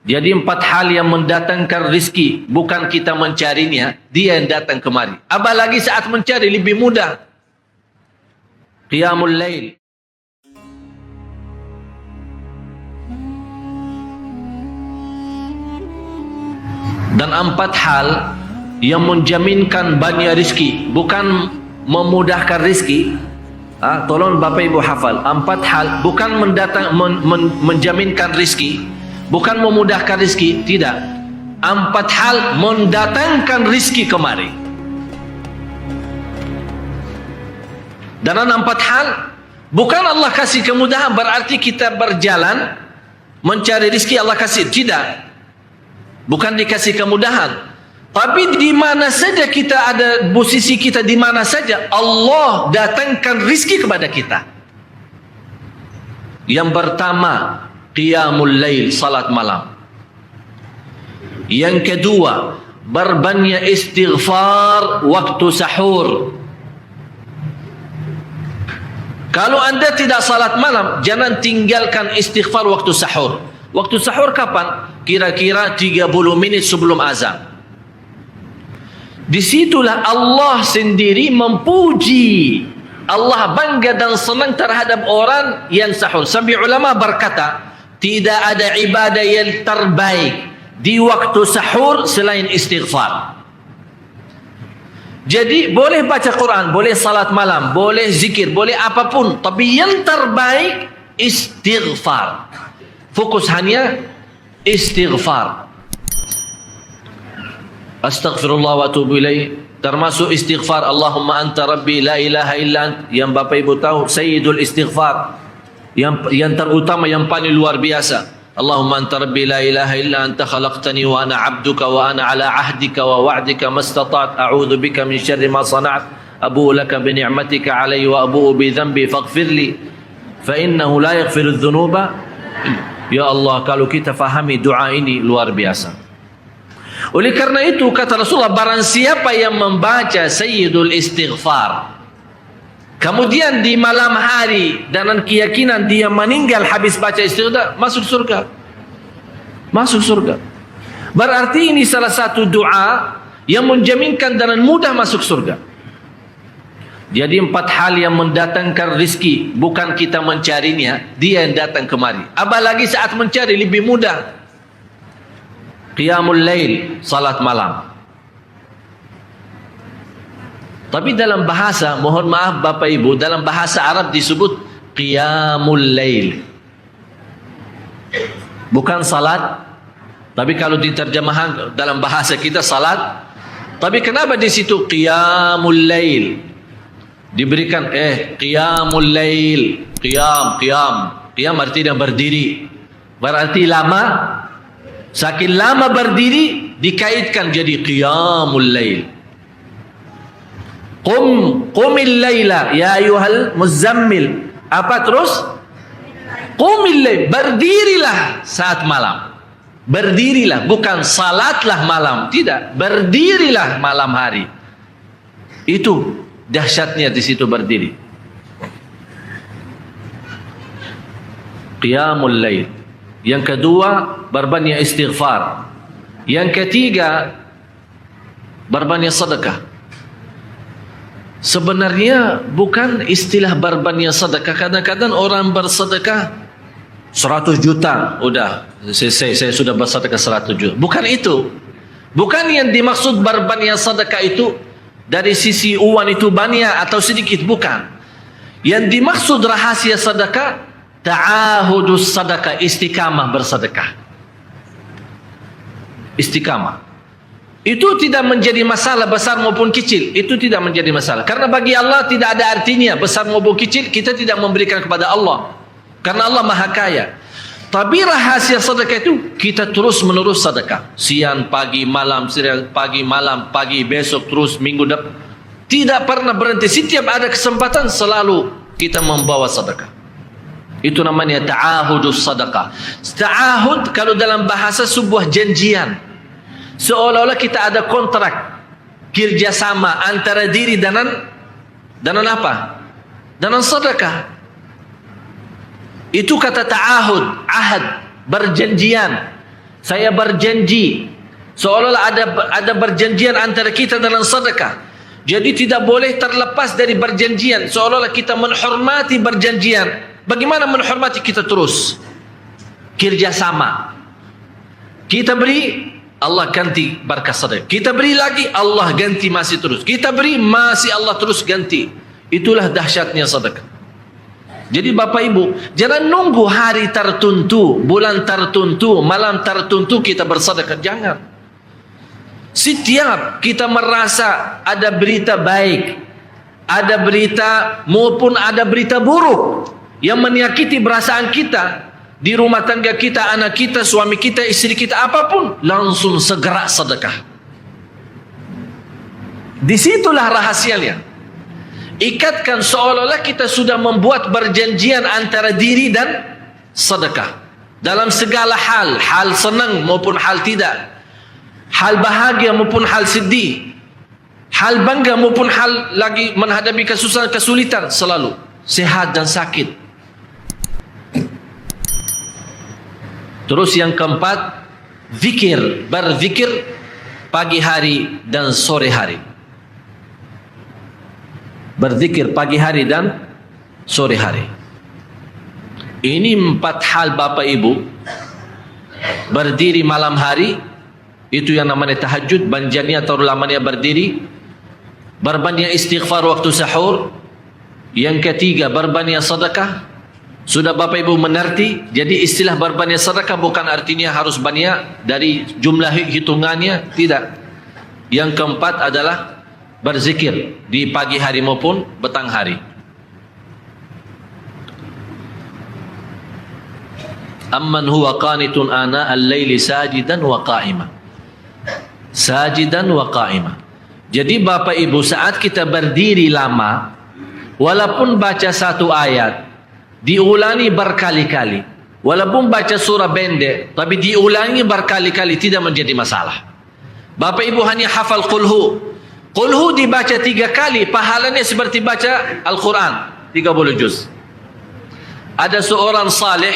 Jadi 4 hal yang mendatangkan rizki, bukan kita mencarinya, dia yang datang kemari. Apalagi saat mencari lebih mudah. Qiyamul Lail. Dan 4 hal yang menjaminkan banyak rizki, bukan memudahkan rizki. Tolong Bapak Ibu hafal. 4 hal bukan menjaminkan rizki, bukan memudahkan rizki, tidak. 4 hal mendatangkan rizki kemari. Dan 4 hal bukan Allah kasih kemudahan berarti kita berjalan mencari rizki Allah kasih, tidak. Bukan dikasih kemudahan. Tapi di mana saja kita ada, posisi kita di mana saja, Allah datangkan rizki kepada kita. Yang pertama, Qiyamul Lail, salat malam. Yang kedua, berbanyak istighfar waktu sahur. Kalau anda tidak salat malam, jangan tinggalkan istighfar waktu sahur. Waktu sahur kapan? Kira-kira 30 menit sebelum azan. Disitulah Allah sendiri memuji. Allah bangga dan senang terhadap orang yang sahur. Sampai ulama berkata, tidak ada ibadah yang terbaik di waktu sahur selain istighfar. Jadi boleh baca Quran, boleh salat malam, boleh zikir, boleh apapun, tapi yang terbaik istighfar. Fokus hanya istighfar. Astaghfirullah wa atubu ilaih. Termasuk istighfar Allahumma anta rabbi la ilaha illa ant, yang Bapak Ibu tahu sayyidul istighfar, yang terutama, yang paling luar biasa. Allahumma anta rabbi la ilaha illa anta khalaqtani wa ana abduka wa ana ala ahdika wa wa'dika mastata'at a'udzu bika min syarri ma sana'at abu'u laka bi ni'matika alayya wa abu'u bi dhanbi faghfirli fa innahu la yaghfiru dzunuba. Ya Allah, kalau kita fahami doa ini luar biasa. Oleh karena itu kata Rasulullah, barang siapa yang membaca sayyidul istighfar, kemudian di malam hari dengan keyakinan dia meninggal habis baca istighfar, masuk surga. Masuk surga. Berarti ini salah satu doa yang menjaminkan dengan mudah masuk surga. Jadi 4 hal yang mendatangkan rizki, bukan kita mencarinya, dia yang datang kemari. Apalagi saat mencari lebih mudah. Qiyamul Lail, salat malam. Tapi dalam bahasa, mohon maaf Bapak Ibu, dalam bahasa Arab disebut Qiyamul Lail. Bukan salat. Tapi kalau diterjemahkan dalam bahasa kita salat. Tapi kenapa di situ Qiyamul Lail? Diberikan Qiyamul Lail. Qiyam artinya berdiri. Berarti lama. Saking lama berdiri dikaitkan jadi Qiyamul Lail. Qumil laila ya ayyuhal muzammil. Apa terus? Qumil lail, berdirilah saat malam. Berdirilah, bukan salatlah malam, tidak. Berdirilah malam hari. Itu dahsyatnya di situ berdiri. Qiyamul Lail. Yang kedua, berbanyak istighfar. Yang ketiga, berbanyak sedekah. Sebenarnya bukan istilah berbanyak sedekah. Kadang-kadang orang bersedekah 100 juta. Udah, saya sudah bersedekah 100 juta. Bukan itu. Bukan yang dimaksud berbanyak sedekah itu dari sisi uang itu banyak atau sedikit. Bukan. Yang dimaksud rahasia sedekah, ta'ahudus sadaqah, istiqamah bersedekah. Istiqamah. Itu tidak menjadi masalah besar maupun kecil. Itu tidak menjadi masalah. Karena bagi Allah tidak ada artinya besar maupun kecil. Kita tidak memberikan kepada Allah. Karena Allah Maha Kaya. Tapi rahasia sedekah itu kita terus menerus sedekah. Siang, pagi, malam, pagi, besok, terus minggu depan. Tidak pernah berhenti. Setiap ada kesempatan selalu kita membawa sedekah. Itu namanya ta'ahudus sadaqah. Ta'ahud kalau dalam bahasa sebuah janjian. Seolah-olah kita ada kontrak kerjasama antara diri dengan apa? Dengan sedekah. Itu kata ta'ahud, ahad, berjanjian. Saya berjanji. Seolah-olah ada berjanjian antara kita dalam sedekah. Jadi tidak boleh terlepas dari berjanjian. Seolah-olah kita menghormati berjanjian. Bagaimana menghormati? Kita terus kerjasama. Kita beri, Allah ganti berkah sedekah. Kita beri lagi, Allah ganti masih terus. Kita beri, masih Allah terus ganti. Itulah dahsyatnya sedekah. Jadi Bapak Ibu, jangan nunggu hari tertentu, bulan tertentu, malam tertentu kita bersedekah. Jangan. Setiap kita merasa ada berita baik, ada berita maupun ada berita buruk yang menyakiti perasaan kita, di rumah tangga kita, anak kita, suami kita, istri kita, apapun, langsung segera sedekah. Disitulah rahasianya. Ikatkan seolah-olah kita sudah membuat perjanjian antara diri dan sedekah. Dalam segala hal, hal senang maupun hal tidak, hal bahagia maupun hal sedih, hal bangga maupun hal lagi menghadapi kesusahan, kesulitan, selalu sehat dan sakit. Terus yang keempat, zikir, berzikir pagi hari dan sore hari. Berzikir pagi hari dan sore hari. Ini 4 hal Bapak Ibu. Berdiri malam hari, itu yang namanya tahajud, banjanya atau lamanya berdiri. Berbanyak istighfar waktu sahur. Yang ketiga, berbanyak sedekah. Sudah Bapak Ibu mengerti? Jadi istilah berbanyak sedekah bukan artinya harus banyak dari jumlah hitungannya, tidak. Yang keempat adalah berzikir di pagi hari maupun petang hari. Amman huwa qanitun ana al-laili sajidan wa qa'ima. Sajidan wa qa'ima. Jadi Bapak Ibu, saat kita berdiri lama, walaupun baca satu ayat, diulangi berkali-kali. Walaupun baca surah pendek, tapi diulangi berkali-kali, tidak menjadi masalah. Bapak Ibu hanya hafal qulhu. Qulhu dibaca 3 kali, pahalanya seperti baca Al-Quran 30 juz. Ada seorang saleh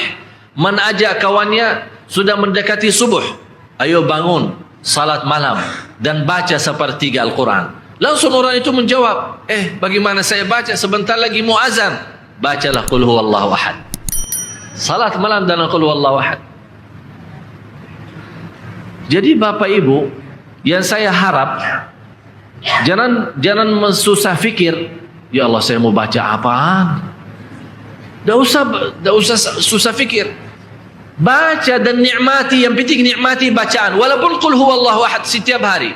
mengajak kawannya, sudah mendekati subuh, ayo bangun salat malam dan baca sepertiga Al-Quran. Langsung orang itu menjawab, bagaimana saya baca, sebentar lagi mau azan. Bacalah qul huwallahu ahad. Salat malam dan qul huwallahu ahad. Jadi Bapak Ibu, yang saya harap, jangan susah fikir, ya Allah saya mau baca apaan. Tidak usah susah fikir. Baca dan nikmati, yang penting nikmati bacaan. Walaupun qul huwallahu ahad setiap hari.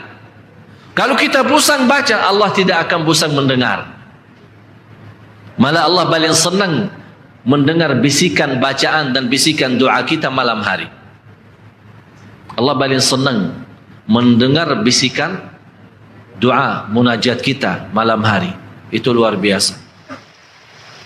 Kalau kita bosan baca, Allah tidak akan bosan mendengar. Malah Allah paling senang mendengar bisikan bacaan dan bisikan doa kita malam hari. Allah paling senang mendengar bisikan doa munajat kita malam hari. Itu luar biasa.